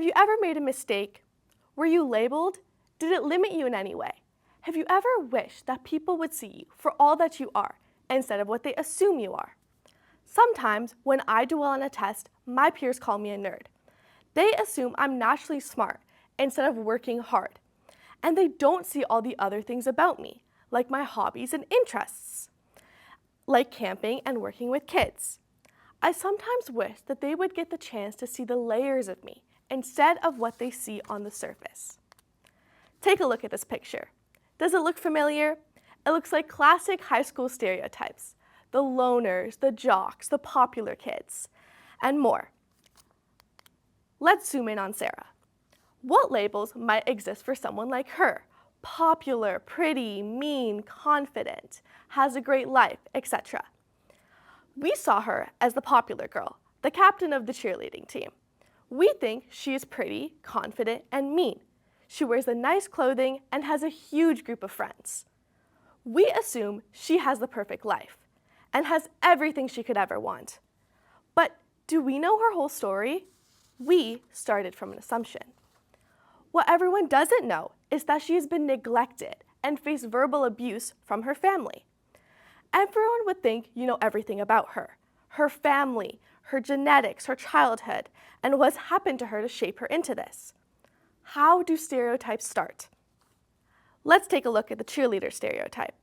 Have you ever made a mistake? Were you labeled? Did it limit you in any way? Have you ever wished that people would see you for all that you are instead of what they assume you are? Sometimes when I do well on a test, my peers call me a nerd. They assume I'm naturally smart instead of working hard. And they don't see all the other things about me, like my hobbies and interests, like camping and working with kids. I sometimes wish that they would get the chance to see the layers of me instead of what they see on the surface. Take a look at this picture. Does it look familiar? It looks like classic high school stereotypes. The loners, the jocks, the popular kids, and more. Let's zoom in on Sarah. What labels might exist for someone like her? Popular, pretty, mean, confident, has a great life, etc. We saw her as the popular girl, the captain of the cheerleading team. We think she is pretty, confident, and mean. She wears the nice clothing and has a huge group of friends. We assume she has the perfect life and has everything she could ever want. But do we know her whole story? We started from an assumption. What everyone doesn't know is that she has been neglected and faced verbal abuse from her family. Everyone would think you know everything about her, her family, her genetics, her childhood, and what's happened to her to shape her into this. How do stereotypes start? Let's take a look at the cheerleader stereotype.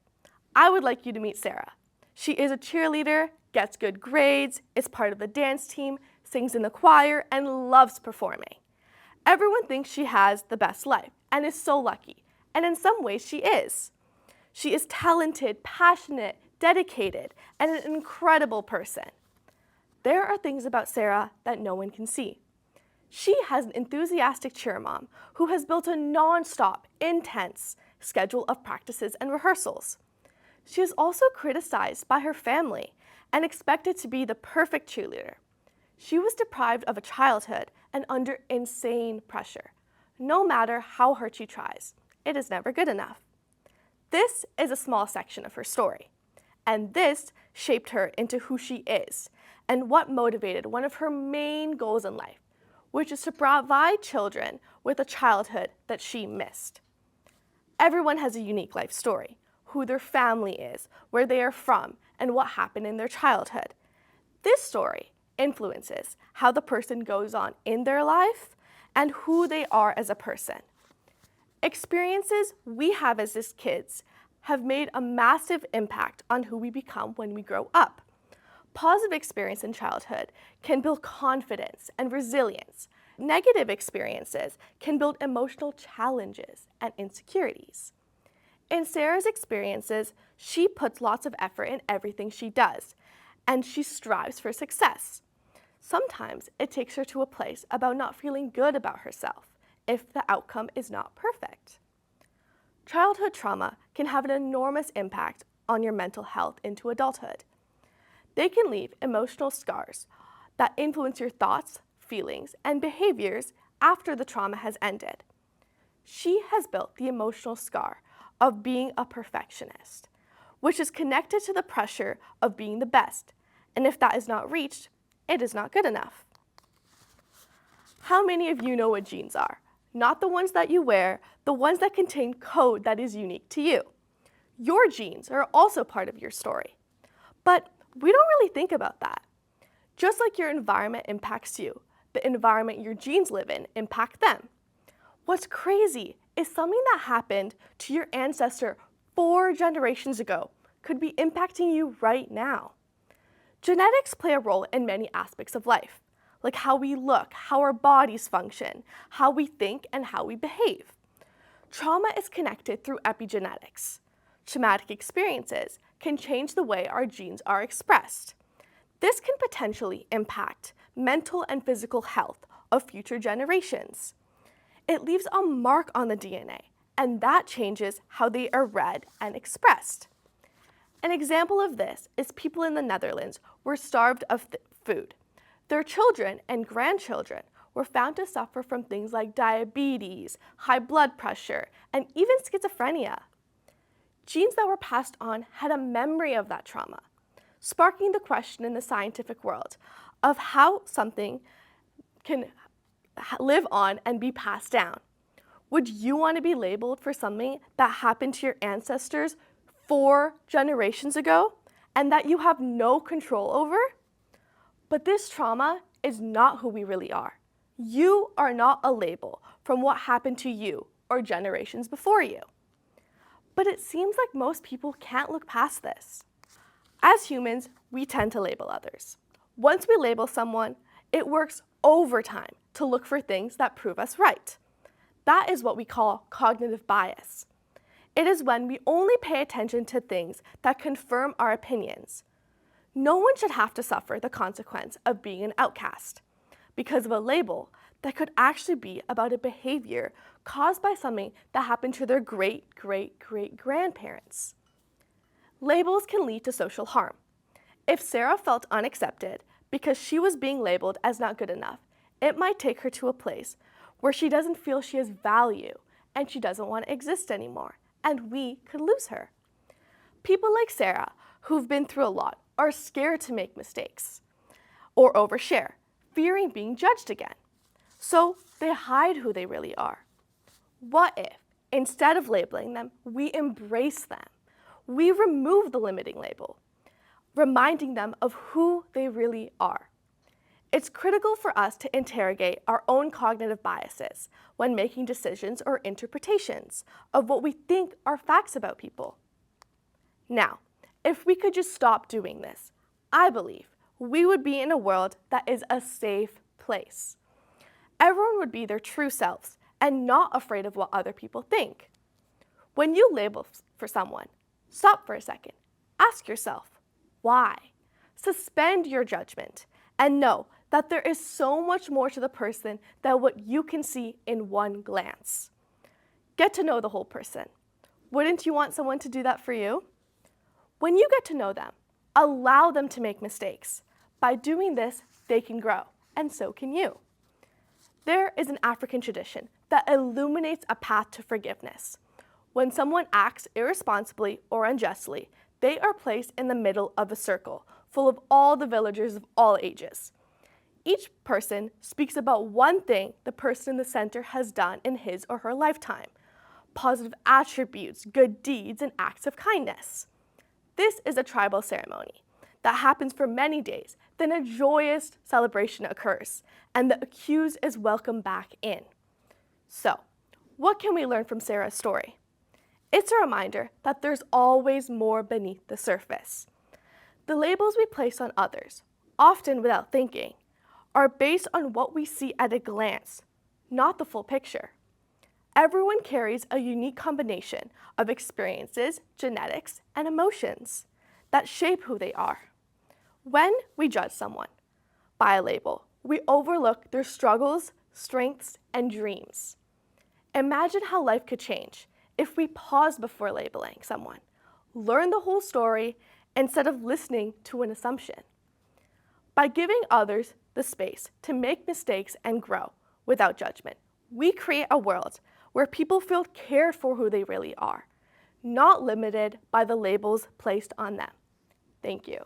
I would like you to meet Sarah. She is a cheerleader, gets good grades, is part of the dance team, sings in the choir, and loves performing. Everyone thinks she has the best life and is so lucky, and in some ways she is. She is talented, passionate, dedicated, and an incredible person. There are things about Sarah that no one can see. She has an enthusiastic cheer mom who has built a non-stop, intense schedule of practices and rehearsals. She is also criticized by her family and expected to be the perfect cheerleader. She was deprived of a childhood and under insane pressure. No matter how hard she tries, it is never good enough. This is a small section of her story, and this shaped her into who she is and what motivated one of her main goals in life, which is to provide children with a childhood that she missed. Everyone has a unique life story, who their family is, where they are from, and what happened in their childhood. This story influences how the person goes on in their life and who they are as a person. Experiences we have as kids have made a massive impact on who we become when we grow up. Positive experience in childhood can build confidence and resilience. Negative experiences can build emotional challenges and insecurities. In Sarah's experiences, she puts lots of effort in everything she does, and she strives for success. Sometimes it takes her to a place about not feeling good about herself if the outcome is not perfect. Childhood trauma can have an enormous impact on your mental health into adulthood. They can leave emotional scars that influence your thoughts, feelings, and behaviors after the trauma has ended. She has built the emotional scar of being a perfectionist, which is connected to the pressure of being the best, and if that is not reached, it is not good enough. How many of you know what genes are? Not the ones that you wear, the ones that contain code that is unique to you. Your genes are also part of your story. But we don't really think about that. Just like your environment impacts you, the environment your genes live in impact them. What's crazy is something that happened to your ancestor 4 generations ago could be impacting you right now. Genetics play a role in many aspects of life, like how we look, how our bodies function, how we think, and how we behave. Trauma is connected through epigenetics. Traumatic experiences can change the way our genes are expressed. This can potentially impact mental and physical health of future generations. It leaves a mark on the DNA, and that changes how they are read and expressed. An example of this is people in the Netherlands were starved of food. Their children and grandchildren were found to suffer from things like diabetes, high blood pressure, and even schizophrenia. Genes that were passed on had a memory of that trauma, sparking the question in the scientific world of how something can live on and be passed down. Would you want to be labeled for something that happened to your ancestors 4 generations ago and that you have no control over? But this trauma is not who we really are. You are not a label from what happened to you or generations before you. But it seems like most people can't look past this. As humans, we tend to label others. Once we label someone, it works overtime to look for things that prove us right. That is what we call cognitive bias. It is when we only pay attention to things that confirm our opinions. No one should have to suffer the consequence of being an outcast because of a label that could actually be about a behavior caused by something that happened to their great-great-great-grandparents. Labels can lead to social harm. If Sarah felt unaccepted because she was being labeled as not good enough, it might take her to a place where she doesn't feel she has value and she doesn't want to exist anymore, and we could lose her. People like Sarah, who've been through a lot, are scared to make mistakes or overshare, fearing being judged again. So they hide who they really are. What if, instead of labeling them, we embrace them? We remove the limiting label, reminding them of who they really are. It's critical for us to interrogate our own cognitive biases when making decisions or interpretations of what we think are facts about people. Now, if we could just stop doing this, I believe we would be in a world that is a safe place. Everyone would be their true selves and not afraid of what other people think. When you label for someone, stop for a second. Ask yourself, why? Suspend your judgment and know that there is so much more to the person than what you can see in one glance. Get to know the whole person. Wouldn't you want someone to do that for you? When you get to know them, allow them to make mistakes. By doing this, they can grow, and so can you. There is an African tradition that illuminates a path to forgiveness. When someone acts irresponsibly or unjustly, they are placed in the middle of a circle full of all the villagers of all ages. Each person speaks about one thing the person in the center has done in his or her lifetime, positive attributes, good deeds, and acts of kindness. This is a tribal ceremony that happens for many days. Then a joyous celebration occurs, and the accused is welcomed back in. So, what can we learn from Sarah's story? It's a reminder that there's always more beneath the surface. The labels we place on others, often without thinking, are based on what we see at a glance, not the full picture. Everyone carries a unique combination of experiences, genetics, and emotions that shape who they are. When we judge someone by a label, we overlook their struggles, strengths, and dreams. Imagine how life could change if we paused before labeling someone, learn the whole story instead of listening to an assumption. By giving others the space to make mistakes and grow without judgment, we create a world where people feel cared for who they really are, not limited by the labels placed on them. Thank you.